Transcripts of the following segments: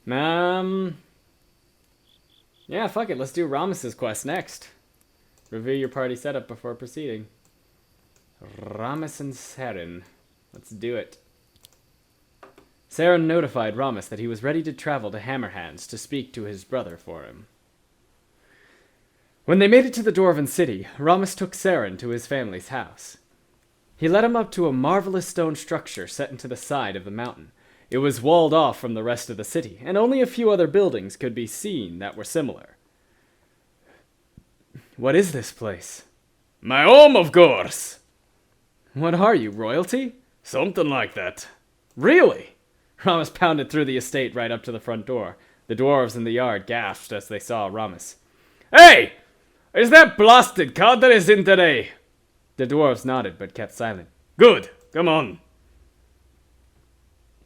Yeah, fuck it. Let's do Ramas's quest next. Review your party setup before proceeding. Ramas and Saren. Let's do it. Saren notified Ramas that he was ready to travel to Hammerhands to speak to his brother for him. When they made it to the Dwarven city, Ramas took Saren to his family's house. He led him up to a marvelous stone structure set into the side of the mountain. It was walled off from the rest of the city, and only a few other buildings could be seen that were similar. What is this place? My home, of course. What are you, royalty? Something like that. Really? Ramas pounded through the estate right up to the front door. The dwarves in the yard gasped as they saw Ramas. Hey! Is that blasted cod that is in today? The dwarves nodded but kept silent. Good. Come on.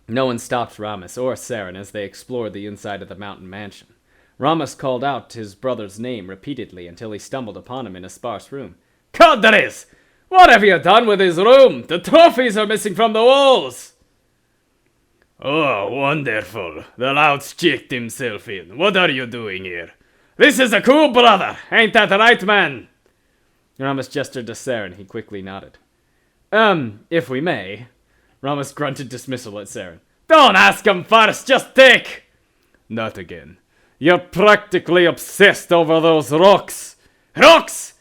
No one stopped Ramas or Saren as they explored the inside of the mountain mansion. Ramas called out his brother's name repeatedly until he stumbled upon him in a sparse room. Cod that is! What have you done with his room? The trophies are missing from the walls. Oh, wonderful. The loud's checked himself in. What are you doing here? This is a coup, brother. Ain't that right, man? Ramas gestured to Saren. He quickly nodded. If we may. Ramas grunted dismissal at Saren. Don't ask him first, just take. Not again. You're practically obsessed over those rocks. Rocks!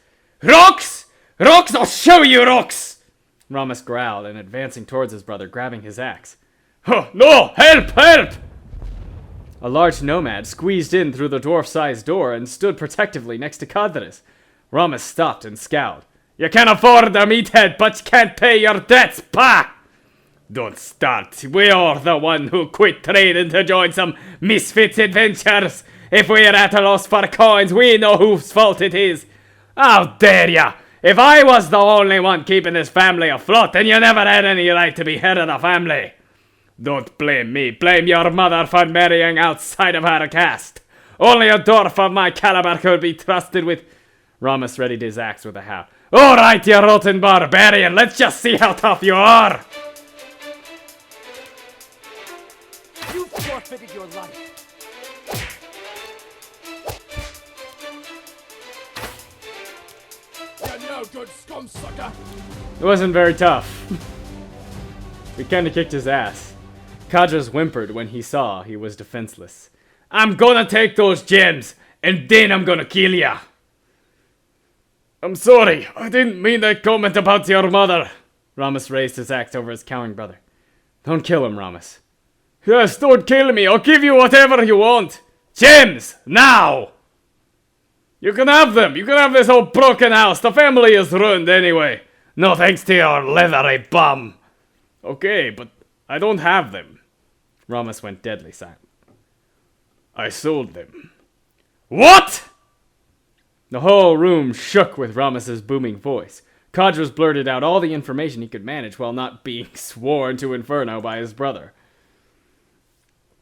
Rocks! Rocks! I'll show you rocks! Ramas growled and advancing towards his brother, grabbing his axe. Oh, no! Help! Help! A large nomad squeezed in through the dwarf-sized door and stood protectively next to Kadris. Ramas stopped and scowled. You can afford a meathead, but you can't pay your debts, pa! Don't start. We are the one who quit trading to join some misfits adventures. If we're at a loss for coins, we know whose fault it is. How dare ya! If I was the only one keeping this family afloat, then you never had any right to be head of the family. Don't blame me. Blame your mother for marrying outside of her caste. Only a dwarf of my caliber could be trusted with... Ramas readied his axe with a howl. All right, you rotten barbarian. Let's just see how tough you are. You forfeited your life. You no good scum sucker. It wasn't very tough. We kinda kicked his ass. Kadras whimpered when he saw he was defenseless. I'm gonna take those gems, and then I'm gonna kill ya. I'm sorry, I didn't mean that comment about your mother. Ramas raised his axe over his cowering brother. Don't kill him, Ramas. Yes, don't kill me, I'll give you whatever you want. Gems, now! You can have them, you can have this whole broken house, the family is ruined anyway. No thanks to your leathery bum. Okay, but I don't have them. Ramas went deadly silent. I sold them. What? The whole room shook with Ramas's booming voice. Kadras blurted out all the information he could manage while not being sworn to Inferno by his brother.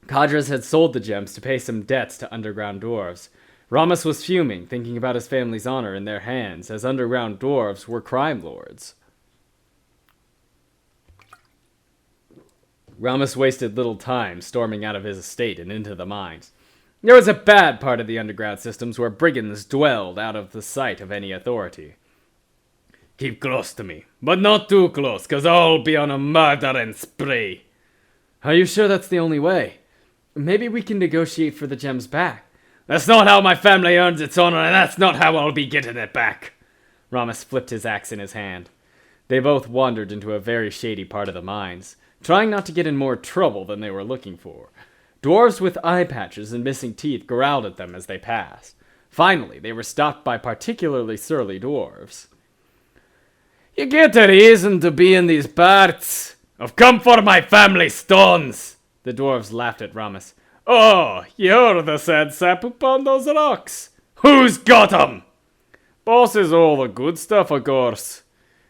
Kadras had sold the gems to pay some debts to underground dwarves. Ramas was fuming, thinking about his family's honor in their hands, as underground dwarves were crime lords. Ramas wasted little time storming out of his estate and into the mines. There was a bad part of the underground systems where brigands dwelled out of the sight of any authority. Keep close to me, but not too close, cause I'll be on a murdering spree. Are you sure that's the only way? Maybe we can negotiate for the gems back. That's not how my family earns its honor, and that's not how I'll be getting it back. Ramas flipped his axe in his hand. They both wandered into a very shady part of the mines, trying not to get in more trouble than they were looking for. Dwarves with eye patches and missing teeth growled at them as they passed. Finally, they were stopped by particularly surly dwarves. You get a reason to be in these parts. I've come for my family stones. The dwarves laughed at Ramas. Oh, you're the sad sap upon those rocks. Who's got 'em? Boss is all the good stuff, of course.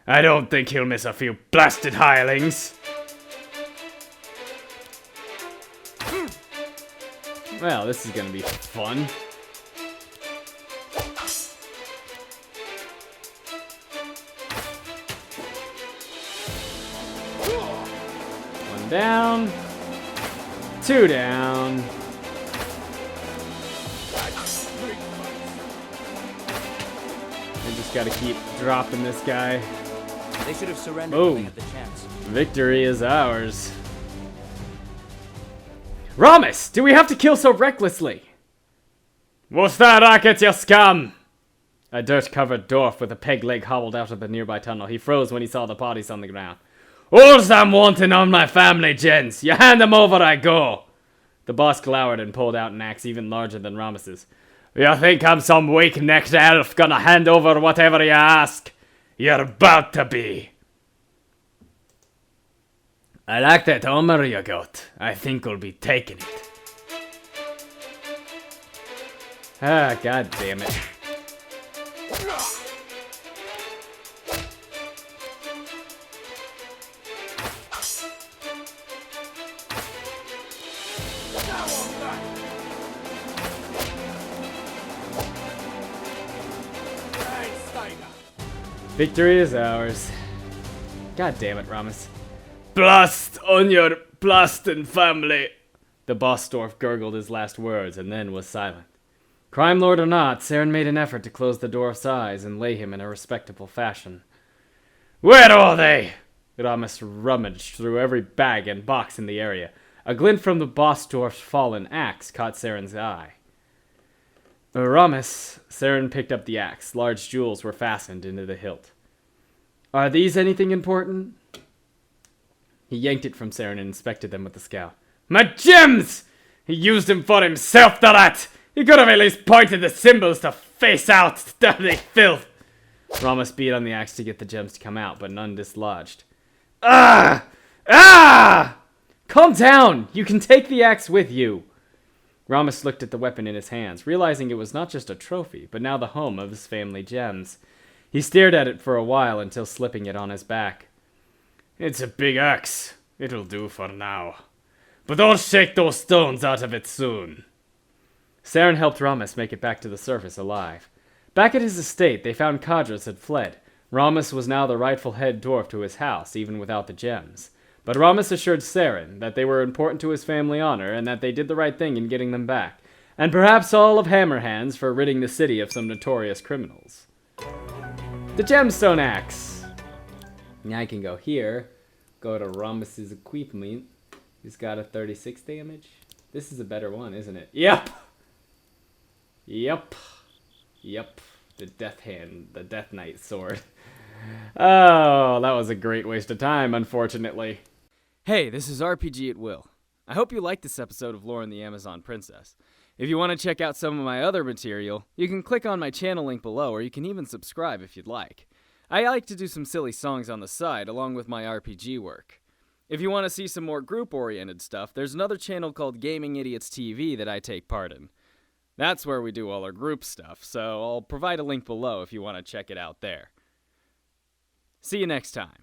I don't think he'll miss a few blasted hirelings. Well, this is gonna be fun. One down. Two down. We just gotta keep dropping this guy. They should have surrendered Boom. when they had the chance. Victory is ours. Ramas, do we have to kill so recklessly? What's that racket, you scum? A dirt-covered dwarf with a peg leg hobbled out of the nearby tunnel. He froze when he saw the bodies on the ground. All's I'm wanting on my family, gents. You hand them over, I go. The boss glowered and pulled out an axe even larger than Ramas's. You think I'm some weak-necked elf gonna hand over whatever you ask? You're about to be. I like that armor you got. I think we'll be taking it. Ah, god damn it. Victory is ours. God damn it, Ramas. Blast on your blasting family. The boss dwarf gurgled his last words and then was silent. Crime lord or not, Saren made an effort to close the dwarf's eyes and lay him in a respectable fashion. Where are they? Ramas rummaged through every bag and box in the area. A glint from the boss dwarf's fallen axe caught Saren's eye. Ramas, Saren picked up the axe. Large jewels were fastened into the hilt. Are these anything important? He yanked it from Saren and inspected them with a scowl. My gems! He used them for himself, the rat! He could have at least pointed the symbols to face out, dirty filth! Ramas beat on the axe to get the gems to come out, but none dislodged. Ah! Ah! Calm down! You can take the axe with you! Ramas looked at the weapon in his hands, realizing it was not just a trophy, but now the home of his family gems. He stared at it for a while until slipping it on his back. It's a big axe. It'll do for now. But I'll shake those stones out of it soon. Saren helped Ramas make it back to the surface alive. Back at his estate, they found Kadras had fled. Ramas was now the rightful head dwarf to his house, even without the gems. But Ramas assured Saren that they were important to his family honor and that they did the right thing in getting them back. And perhaps all of Hammerhands for ridding the city of some notorious criminals. The gemstone axe! Now I can go here, go to Ramas's equipment. He's got a 36 damage. This is a better one, isn't it? Yep! Yep. Yep. The Death Hand, the Death Knight sword. Oh, that was a great waste of time, unfortunately. Hey, this is RPGatWill. I hope you liked this episode of Loren the Amazon Princess. If you want to check out some of my other material, you can click on my channel link below, or you can even subscribe if you'd like. I like to do some silly songs on the side, along with my RPG work. If you want to see some more group-oriented stuff, there's another channel called Gaming Idiots TV that I take part in. That's where we do all our group stuff, so I'll provide a link below if you want to check it out there. See you next time.